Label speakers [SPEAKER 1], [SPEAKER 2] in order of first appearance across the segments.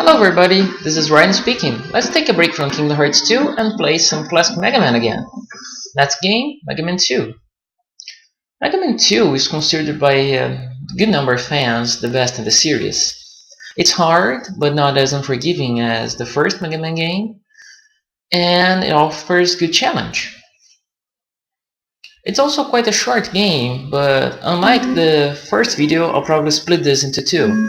[SPEAKER 1] Hello everybody, this is Ryan speaking. Let's take a break from Kingdom Hearts 2 and play some classic MegaMan again. Next game, MegaMan 2. MegaMan 2 is considered by a good number of fans the best in the series. It's hard, but not as unforgiving as the first MegaMan game, and it offers good challenge. It's also quite a short game, but unlike the first video, I'll probably split this into two.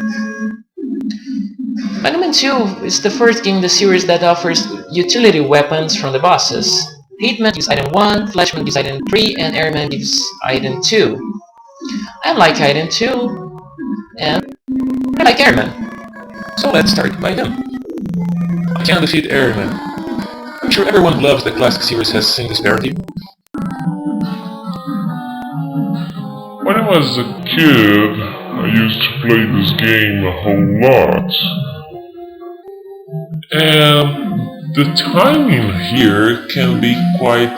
[SPEAKER 1] MegaMan 2 is the first game in the series that offers utility weapons from the bosses. Hitman gives item 1, Flashman gives item 3, and Airman gives item 2. I like item 2, and I like Airman.
[SPEAKER 2] So let's start by him. I can defeat Airman. I'm sure everyone loves the classic series has seen this parody.
[SPEAKER 3] When I was a kid, I used to play this game a whole lot. And the timing here can be quite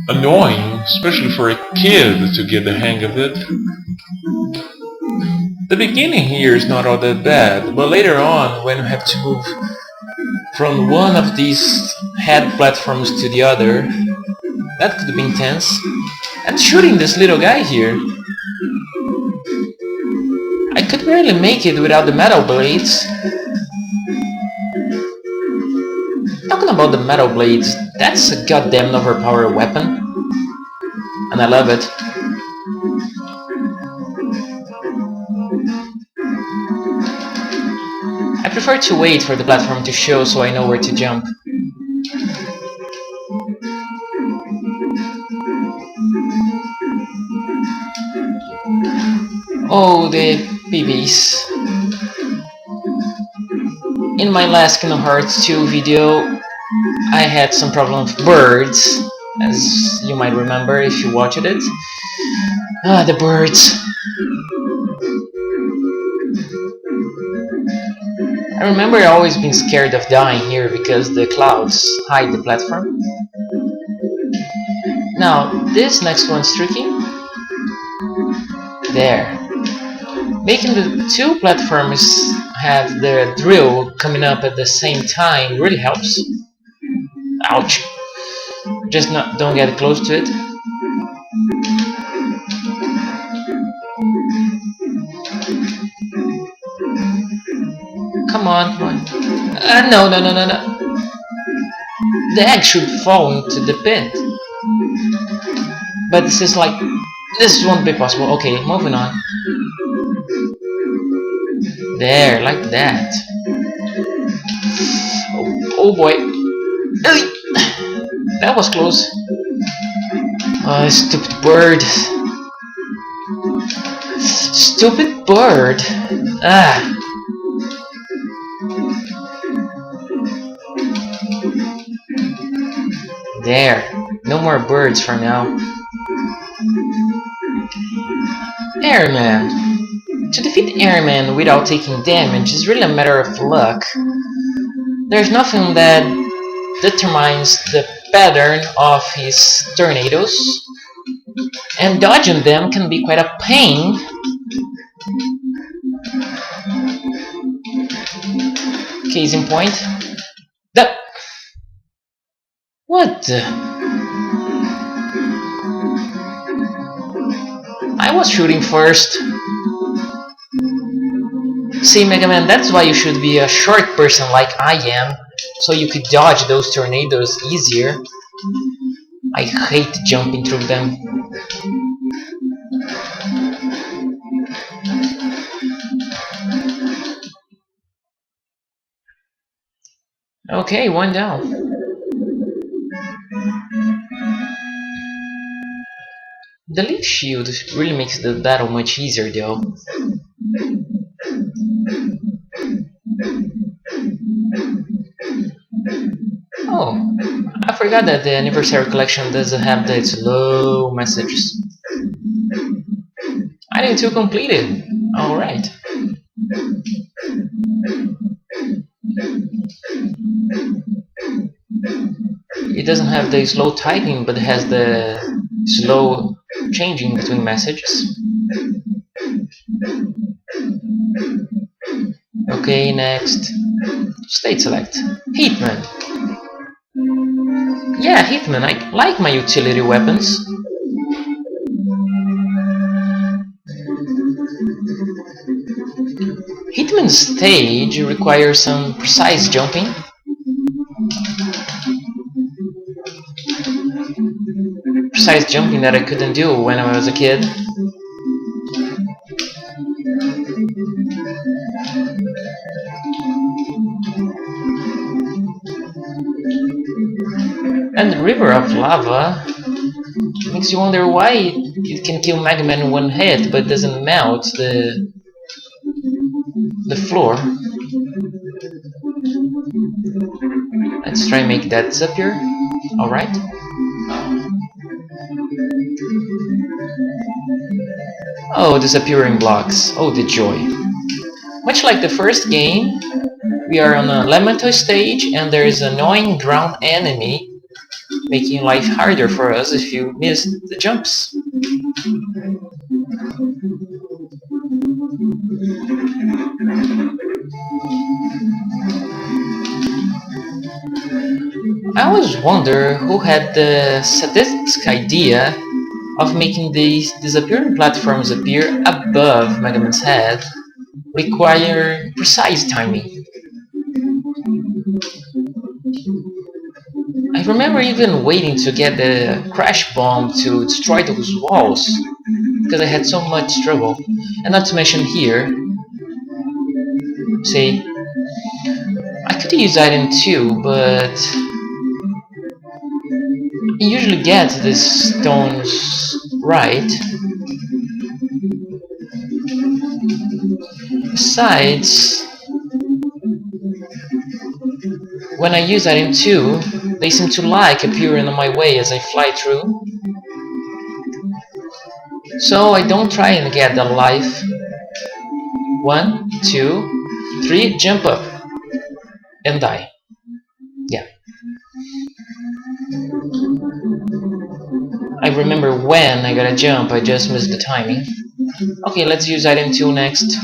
[SPEAKER 3] annoying, especially for a kid to get the hang of it. The beginning here is not all that bad, but later on, when you have to move from one of these head platforms to the other, that could be intense. And shooting this little guy here, I could barely make it without the metal blades. Talking about the metal blades, that's a goddamn overpowered weapon, and I love it. I prefer to wait for the platform to show so I know where to jump. Oh, the BBs. In my last Kingdom Hearts 2 video, I had some problem with birds, as you might remember if you watched it. Ah, the birds. I remember always being scared of dying here because the clouds hide the platform. Now, this next one's tricky. There. Making the two platforms have the drill coming up at the same time really helps. Ouch. Just don't get close to it. Come on, come on. No. The egg should fall into the pit. But this is like... this won't be possible. Okay, moving on. There, like that. Oh boy. That was close. Oh, stupid bird. Stupid bird. Ah. There. No more birds for now. Airman. To defeat Airman without taking damage is really a matter of luck. There's nothing that determines the pattern of his tornadoes, and dodging them can be quite a pain. Case in point, that... what the... I was shooting first. See, MegaMan, that's why you should be a short person like I am, so you could dodge those tornadoes easier. I hate jumping through them. Okay, one down. The leaf shield really makes the battle much easier though. Oh, I forgot that the anniversary collection doesn't have the slow messages. Item 2 completed. Alright. It doesn't have the slow typing, but it has the slow changing between messages. Okay, next. State select. Hitman. Yeah, Hitman, I like my utility weapons. Hitman's stage requires some precise jumping. Precise jumping that I couldn't do when I was a kid. And the river of lava makes you wonder why it can kill MegaMan in one hit but doesn't melt the floor. Let's try and make that disappear. Alright. Oh, disappearing blocks. Oh, the joy. Much like the first game, we are on a Lamento stage and there is an annoying ground enemy making life harder for us if you miss the jumps. I always wonder who had the sadistic idea of making these disappearing platforms appear above MegaMan's head, require precise timing. I remember even waiting to get the crash bomb to destroy those walls, because I had so much trouble. And not to mention here, see, I could use item 2, but I usually get the stones right. Besides, when I use item 2, they seem to like appearing on my way as I fly through. So I don't try and get the life. 1, 2, 3, jump up and die. Yeah. I remember when I gotta jump, I just missed the timing. Okay, let's use item 2 next.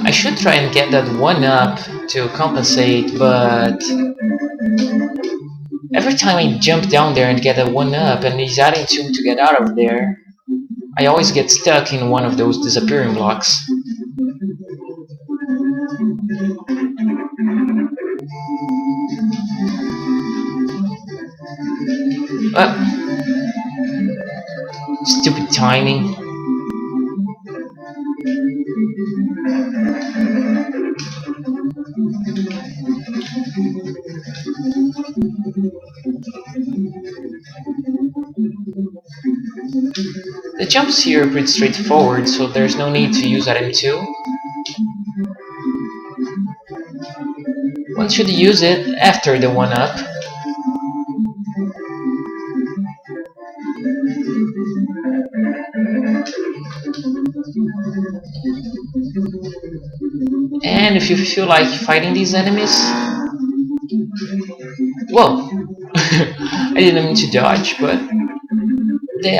[SPEAKER 3] I should try and get that 1-up to compensate, but every time I jump down there and get a 1-up and use item 2 to get out of there, I always get stuck in one of those disappearing blocks. Stupid timing. The jumps here are pretty straightforward, so there's no need to use item 2. One should use it after the 1-up. And if you feel like fighting these enemies, whoa! I didn't mean to dodge, but the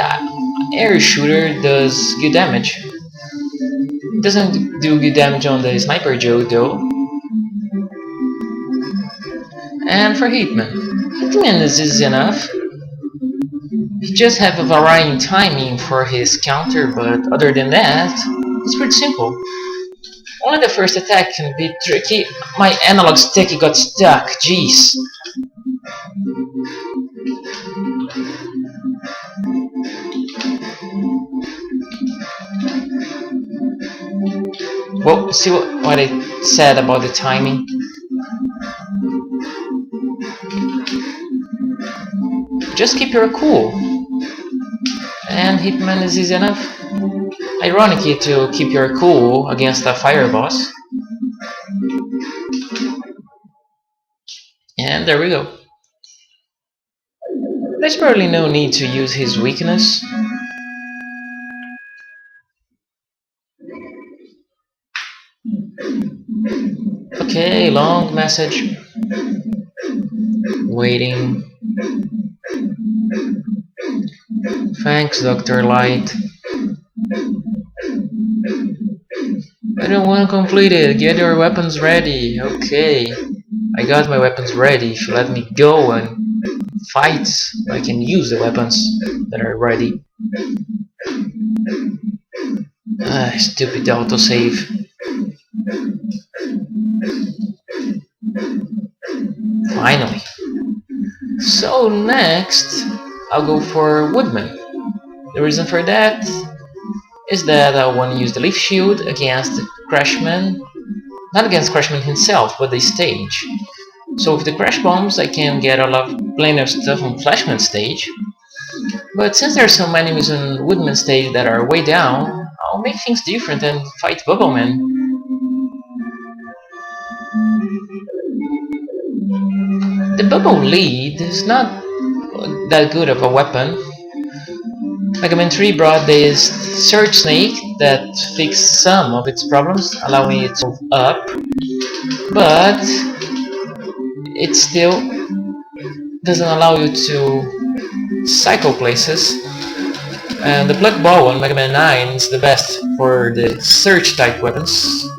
[SPEAKER 3] air shooter does good damage. It doesn't do good damage on the Sniper Joe though. And for Hitman is easy enough. You just have a varying timing for his counter, but other than that, it's pretty simple. Only the first attack can be tricky. My analog stick got stuck, jeez. Well, see what I said about the timing? Just keep your cool. And Hitman is easy enough. Ironically, to keep your cool against a fire boss. And there we go. There's probably no need to use his weakness. Okay, long message. Waiting. Thanks, Dr. Light. I don't want to complete it. Get your weapons ready. Okay. I got my weapons ready. If you let me go and fight, I can use the weapons that are ready. Stupid autosave. Finally. So next, I'll go for Woodman. The reason for that is that I want to use the Leaf Shield against the Crashman. Not against Crashman himself, but the stage. So with the Crash Bombs, I can get plenty of stuff on Flashman's stage. But since there are some enemies on Woodman's stage that are way down, I'll make things different and fight Bubbleman. The Bubble Lead is not that good of a weapon. MegaMan 3 brought this Surge Snake that fixed some of its problems, allowing it to move up, but it still doesn't allow you to cycle places. And the Plug Ball on MegaMan 9 is the best for the Surge type weapons,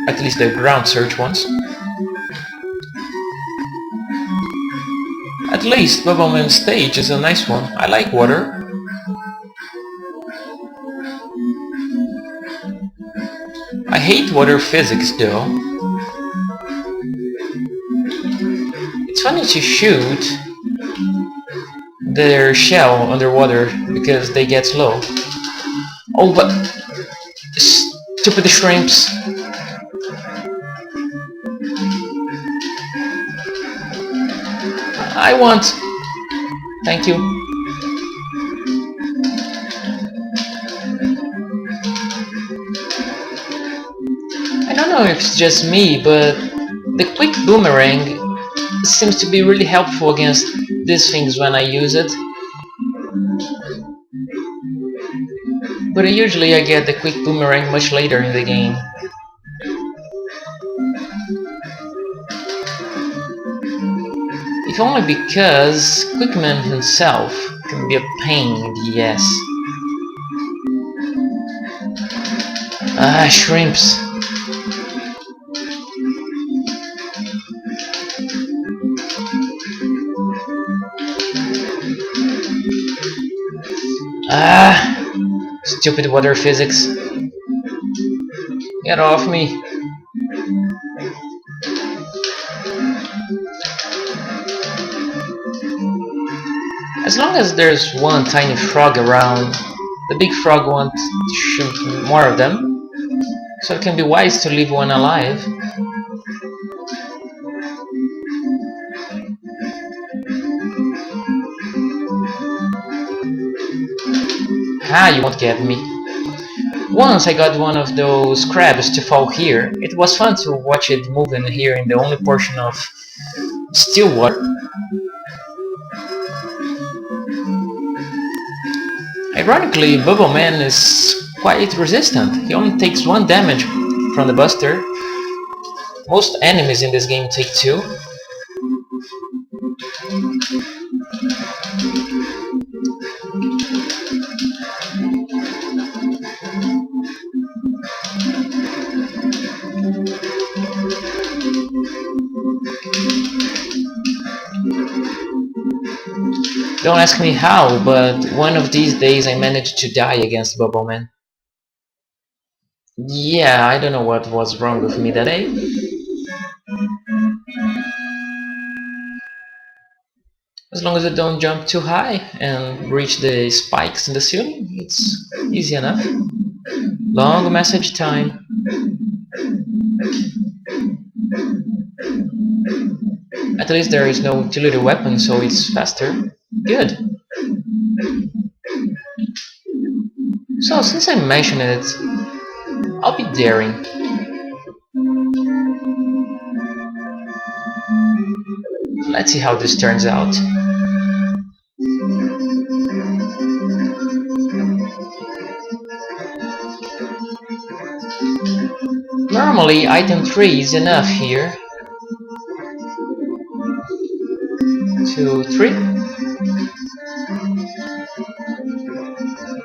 [SPEAKER 3] at least the ground Surge ones. At least Bubbleman's stage is a nice one. I like water. I hate water physics though. It's funny to shoot their shell underwater because they get slow. Oh, but stupid shrimps. I want. Thank you. I don't know if it's just me, but the quick boomerang seems to be really helpful against these things when I use it. But usually I get the quick boomerang much later in the game. If only because Quickman himself can be a pain in the ass. Shrimps. Stupid water physics. Get off me. As long as there's one tiny frog around, the big frog wants to shoot more of them, so it can be wise to leave one alive. You won't get me. Once I got one of those crabs to fall here. It was fun to watch it moving here in the only portion of still water. Ironically, Bubbleman is quite resistant. He only takes 1 damage from the Buster. Most enemies in this game take 2. Don't ask me how, but one of these days I managed to die against Bubbleman. Yeah, I don't know what was wrong with me that day. As long as I don't jump too high and reach the spikes in the ceiling, it's easy enough. Long message time. At least there is no utility weapon, so it's faster. Good. So, since I mentioned it, I'll be daring. Let's see how this turns out. Normally, item 3 is enough here. 2, 3.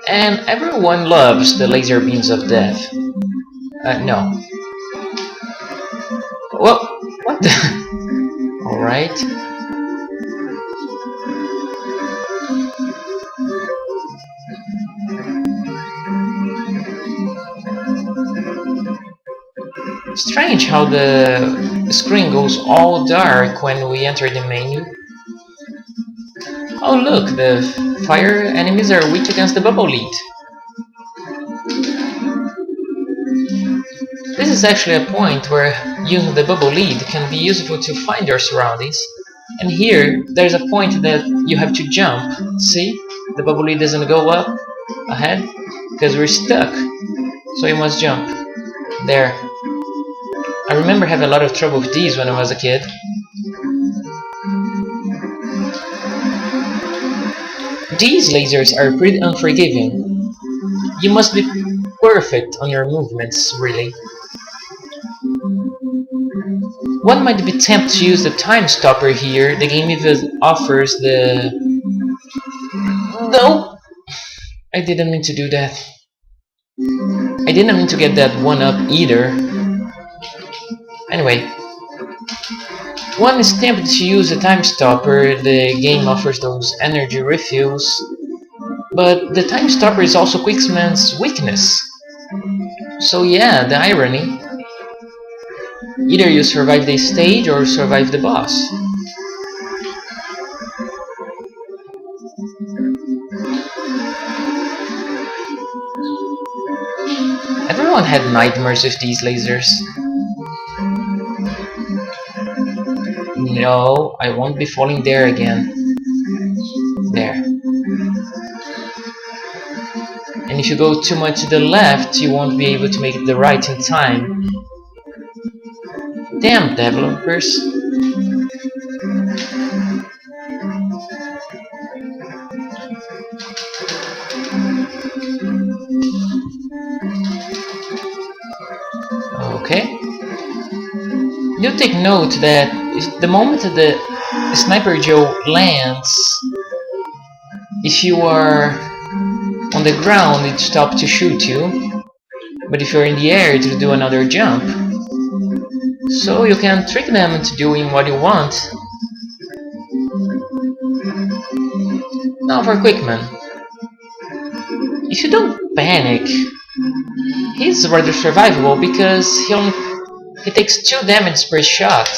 [SPEAKER 3] And everyone loves the laser beams of death. No. Well, what the? Alright. Strange how the screen goes all dark when we enter the menu. Oh look, the fire enemies are weak against the bubble lead. This is actually a point where using the bubble lead can be useful to find your surroundings. And here, there's a point that you have to jump. See? The bubble lead doesn't go up ahead because we're stuck. So you must jump. There. I remember having a lot of trouble with these when I was a kid. These lasers are pretty unforgiving. You must be perfect on your movements, really. One might be tempted to use the time stopper here. The game even offers the... No! I didn't mean to do that. I didn't mean to get that one up either. Anyway. One is tempted to use the time stopper. The game offers those energy refills. But the time stopper is also Quicksman's weakness. So yeah, the irony. Either you survive the stage or survive the boss. Everyone had nightmares with these lasers. No, I won't be falling there again. There. And if you go too much to the left, you won't be able to make the right in time. Damn developers. Okay. Do take note that the moment the Sniper Joe lands, if you are on the ground it stops to shoot you, but if you're in the air it will do another jump. So you can trick them into doing what you want. Now for Quickman. If you don't panic, he's rather survivable because he takes 2 damage per shot.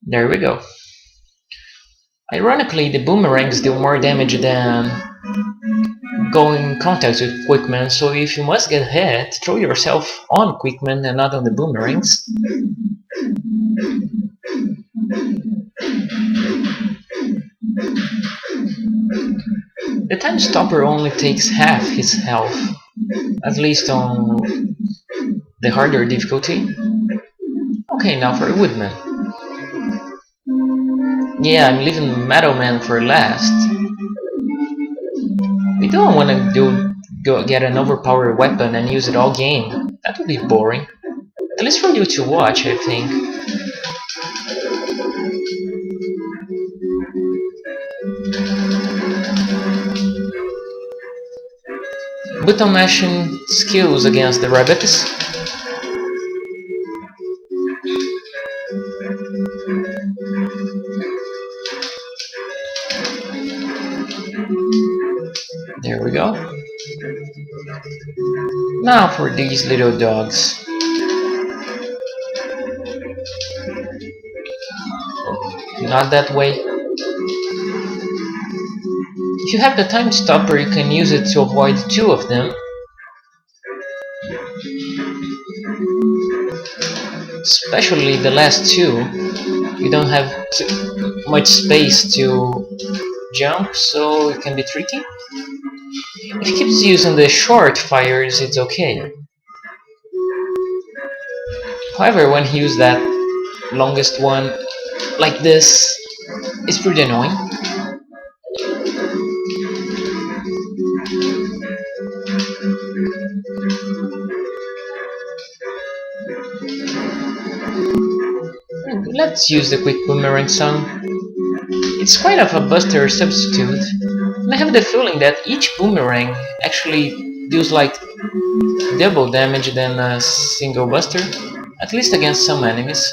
[SPEAKER 3] There we go. Ironically, the boomerangs deal more damage than going in contact with Quickman, so if you must get hit, throw yourself on Quickman and not on the boomerangs. The time stopper only takes half his health, at least on the harder difficulty. Okay, now for Woodman. Yeah, I'm leaving MetalMan for last. We don't want to go get an overpowered weapon and use it all game. That would be boring. At least for you to watch, I think. Button mashing skills against the rabbits. There we go. Now for these little dogs. Not that way. If you have the time stopper, you can use it to avoid 2 of them. Especially the last 2. You don't have much space to jump, so it can be tricky. If he keeps using the short fires, it's okay. However, when he uses that longest one like this, it's pretty annoying. Let's use the quick boomerang song. It's quite of a buster substitute, and I have the feeling that each boomerang actually deals like double damage than a single buster, at least against some enemies.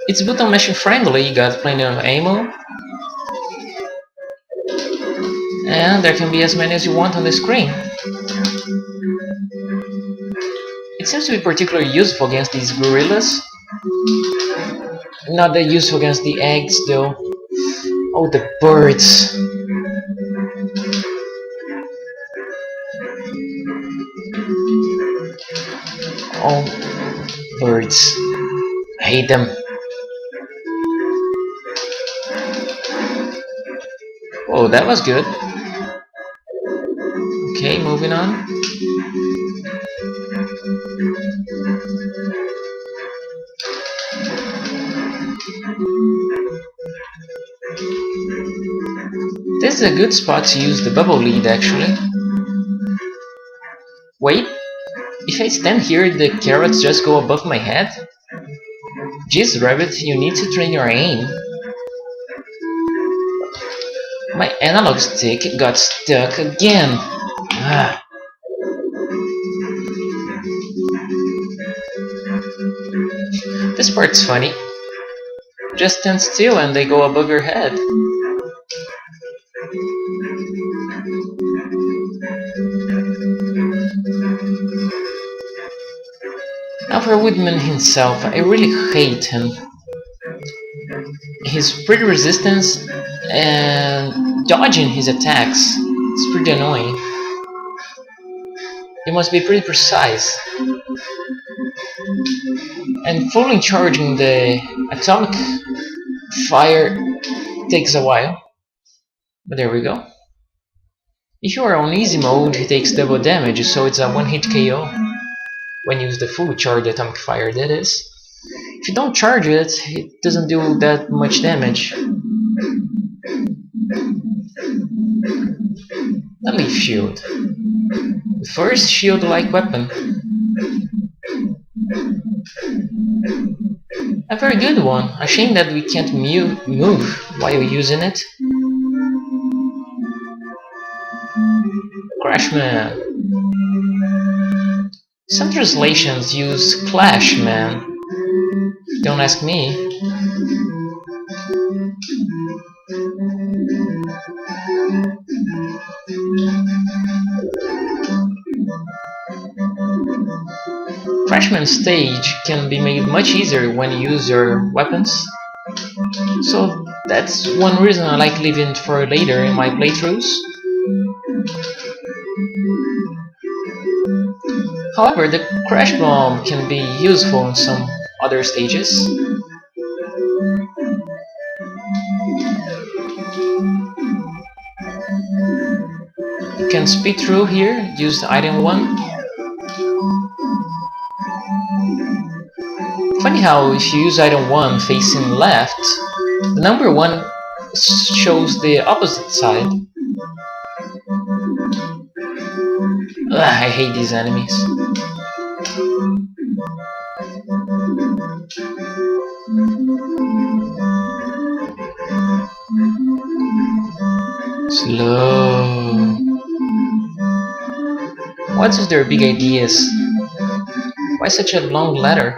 [SPEAKER 3] It's button mashing friendly, got plenty of ammo, and there can be as many as you want on the screen. It seems to be particularly useful against these gorillas. Not that useful against the eggs though. Oh, the birds! Oh, birds. I hate them. Oh, that was good. Okay, moving on. This is a good spot to use the bubble lead actually. Wait, if I stand here the carrots just go above my head? Jeez rabbit, you need to train your aim. My analog stick got stuck again. Ah. This part's funny. Just stand still and they go above your head. Now for Woodman himself, I really hate him. He's pretty resistant and dodging his attacks. It's pretty annoying. You must be pretty precise. And fully charging the atomic fire takes a while. But there we go. If you are on easy mode, he takes double damage, so it's a one-hit KO. When you use the full charged atomic fire, that is. If you don't charge it, it doesn't do that much damage. A leaf shield. The first shield-like weapon. A very good one. A shame that we can't move while using it. Crashman. Some translations use Clashman. Don't ask me. Crashman stage can be made much easier when you use your weapons. So that's one reason I like leaving it for later in my playthroughs. However, the crash bomb can be useful in some other stages. You can speed through here, use the item 1. Funny how if you use item 1 facing left, the number 1 shows the opposite side. Ugh, I hate these enemies. Slow. What's with their big ideas? Why such a long ladder?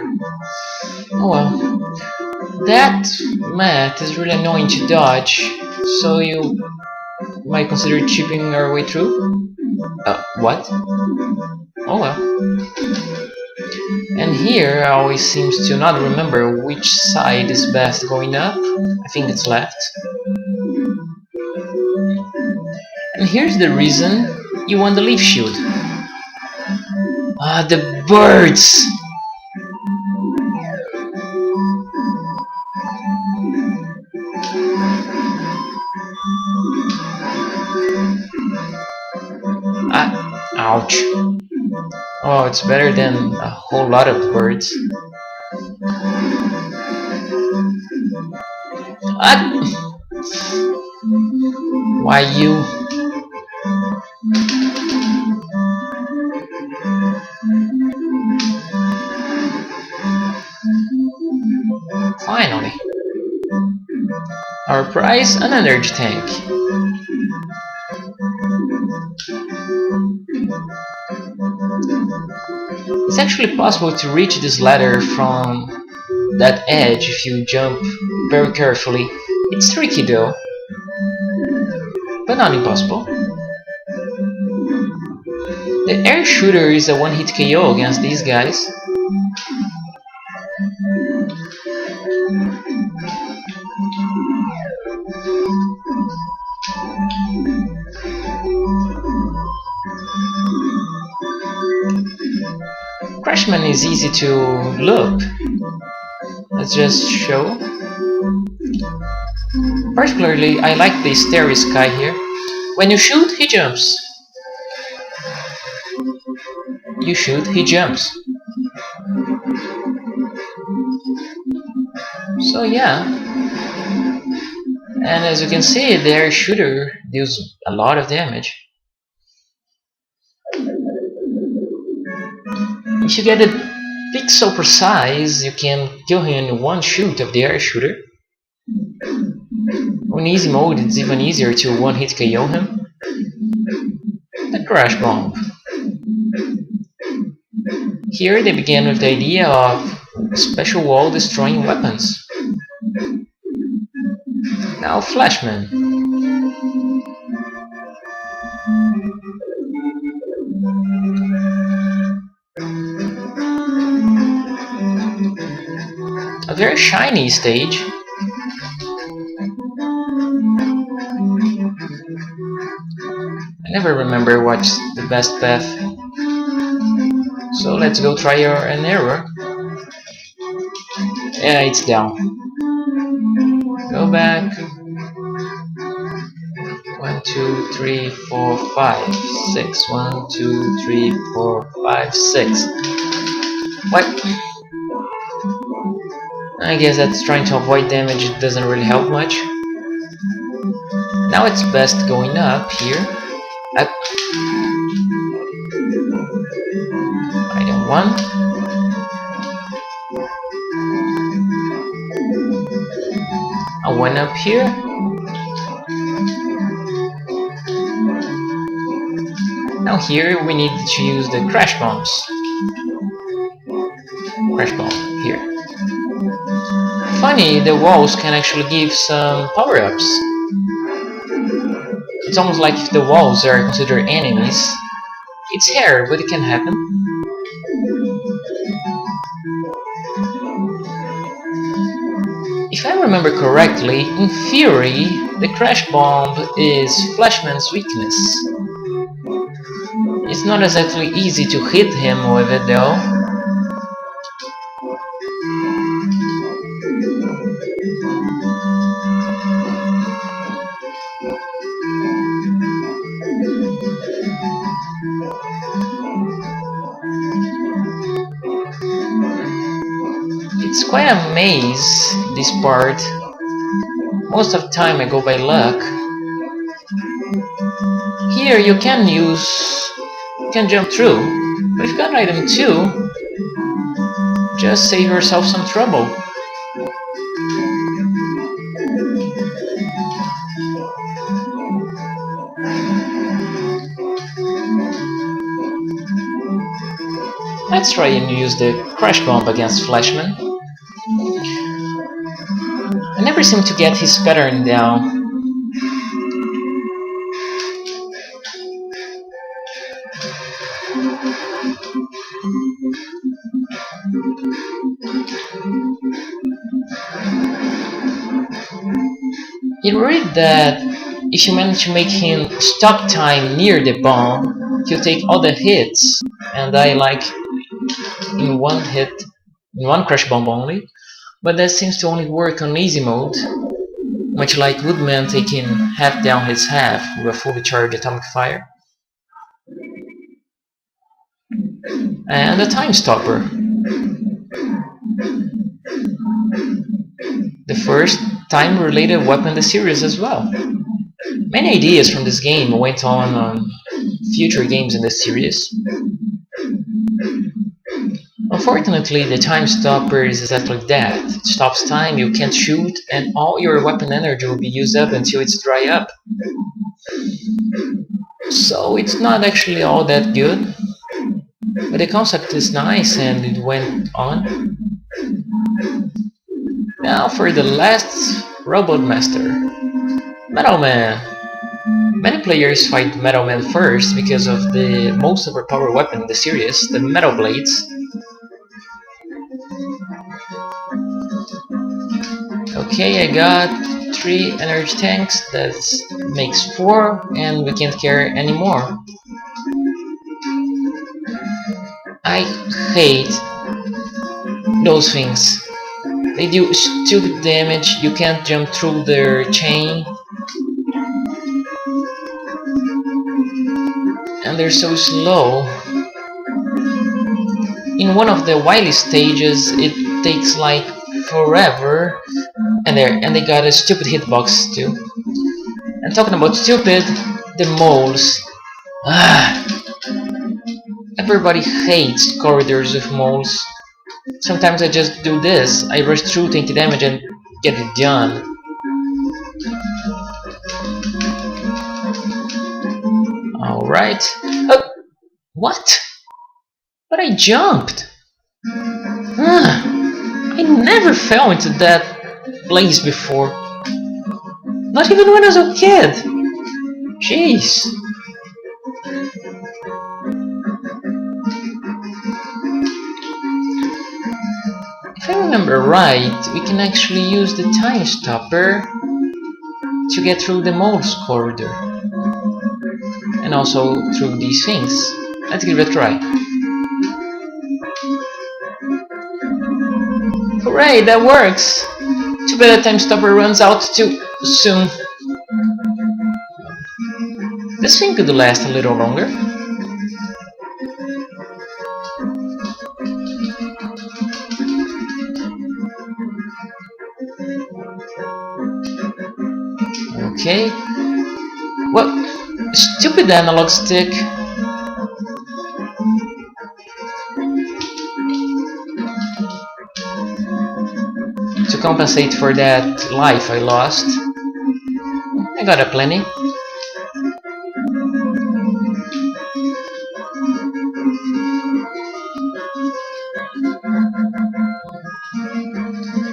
[SPEAKER 3] Oh well. That mat is really annoying to dodge, so you might consider chipping our way through? What? Oh well. And here I always seems to not remember which side is best going up. I think it's left. And here's the reason you want the leaf shield. Ah, the birds! much. Oh, it's better than a whole lot of birds. Ah! Why you? Finally. Our prize, an energy tank. It's actually possible to reach this ladder from that edge if you jump very carefully. It's tricky though, but not impossible. The air shooter is a one-hit KO against these guys. Crashman is easy to loop. Let's just show. Particularly, I like the starry sky here. When you shoot, he jumps. You shoot, he jumps. So yeah. And as you can see, the air shooter deals a lot of damage. If you get it pixel precise, you can kill him in one shoot of the air shooter. On easy mode, it's even easier to one-hit KO him. The crash bomb. Here they began with the idea of special wall destroying weapons. Now Flashman. A very shiny stage. I never remember what's the best path. So let's go try an error. Yeah, it's down. Go back. 1, 2, 3, 4, 5, 6. 1, 2, 3, 4, 5, 6. What? I guess that's trying to avoid damage. It doesn't really help much. Now it's best going up here. Up. Item 1. I went up here. Now here we need to use the crash bombs. Crash bomb here. Funny, the walls can actually give some power-ups. It's almost like if the walls are considered enemies. It's rare, but it can happen. If I remember correctly, in theory, the crash bomb is Flashman's weakness. It's not exactly easy to hit him with it though. It's quite a maze, this part. Most of the time I go by luck. Here you can jump through, but if you got item 2, just save yourself some trouble. Let's try and use the crash bomb against Flashman. I never seem to get his pattern down. You read that if you manage to make him stop time near the bomb, he'll take all the hits and die like in one hit, in one crash bomb only. But that seems to only work on easy mode, much like Woodman taking half down his half with a fully charged atomic fire. and a time stopper. The first time-related weapon in the series as well. Many ideas from this game went on future games in the series. Unfortunately, the time stopper is exactly that. It stops time, you can't shoot, and all your weapon energy will be used up until it's dry up. So it's not actually all that good, but the concept is nice and it went on. Now for the last Robot Master, MetalMan. Many players fight MetalMan first because of the most overpowered weapon in the series, the Metal Blades. Okay, I got 3 energy tanks, that makes 4, and we can't carry any more. I hate those things. They do stupid damage, you can't jump through their chain, and they're so slow. In one of the Wily stages, it takes like forever, and they got a stupid hitbox too. And talking about stupid, the moles. Everybody hates corridors with moles. Sometimes I just do this. I rush through 20 damage and get it done. Alright. Oh, what? But I jumped. I never fell into that place before. Not even when I was a kid. Jeez. If I remember right, we can actually use the time stopper to get through the mole's corridor. And also through these things. Let's give it a try. Hooray, that works! Too bad the time stopper runs out too soon. This thing could last a little longer. Okay. What? Stupid analog stick. To compensate for that life I lost, I got a plenty.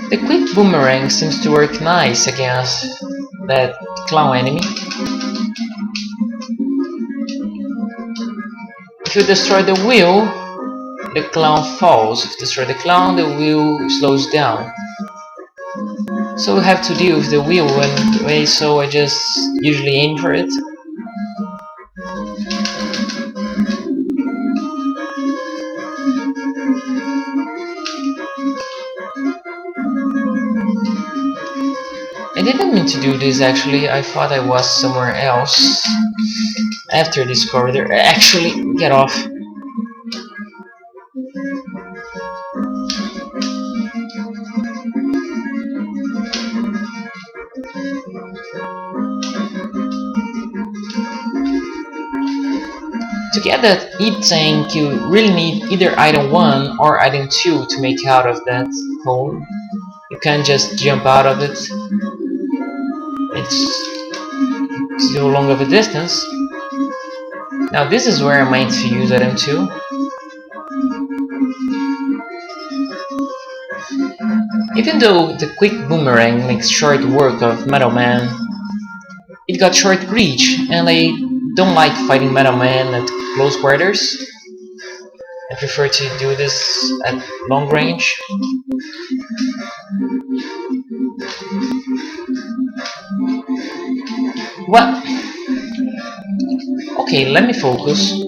[SPEAKER 3] The quick boomerang seems to work nice against that clown enemy. If you destroy the wheel, the clown falls. If you destroy the clown, the wheel slows down. So we have to deal with the wheel anyway, so I just usually aim for it. I didn't mean to do this actually, I thought I was somewhere else after this corridor. Actually, get off. To get that heat tank, you really need either item 1 or item 2 to make out of that hole. You can't just jump out of it. It's too long of a distance. Now this is where I might use item 2. Even though the quick boomerang makes short work of MetalMan, it got short reach, and I don't like fighting MetalMan at close quarters. I prefer to do this at long range. What? Okay, let me focus.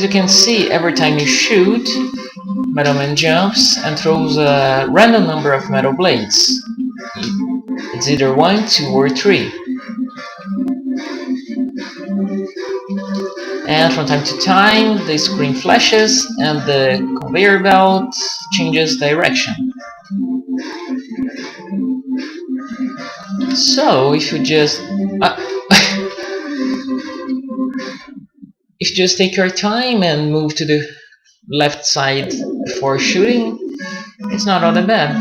[SPEAKER 3] you can see, every time you shoot, MetalMan jumps and throws a random number of metal blades. It's either 1, 2, or 3. And from time to time, the screen flashes and the conveyor belt changes direction. So if you just if you just take your time and move to the left side before shooting, it's not all that bad.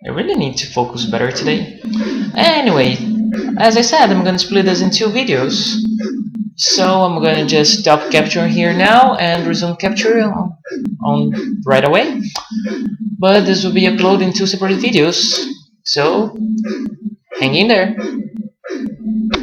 [SPEAKER 3] I really need to focus better today. Anyway, as I said, I'm gonna split this in 2 videos. So I'm gonna just stop capturing here now and resume capture on right away. But this will be uploaded in 2 separate videos. So hang in there.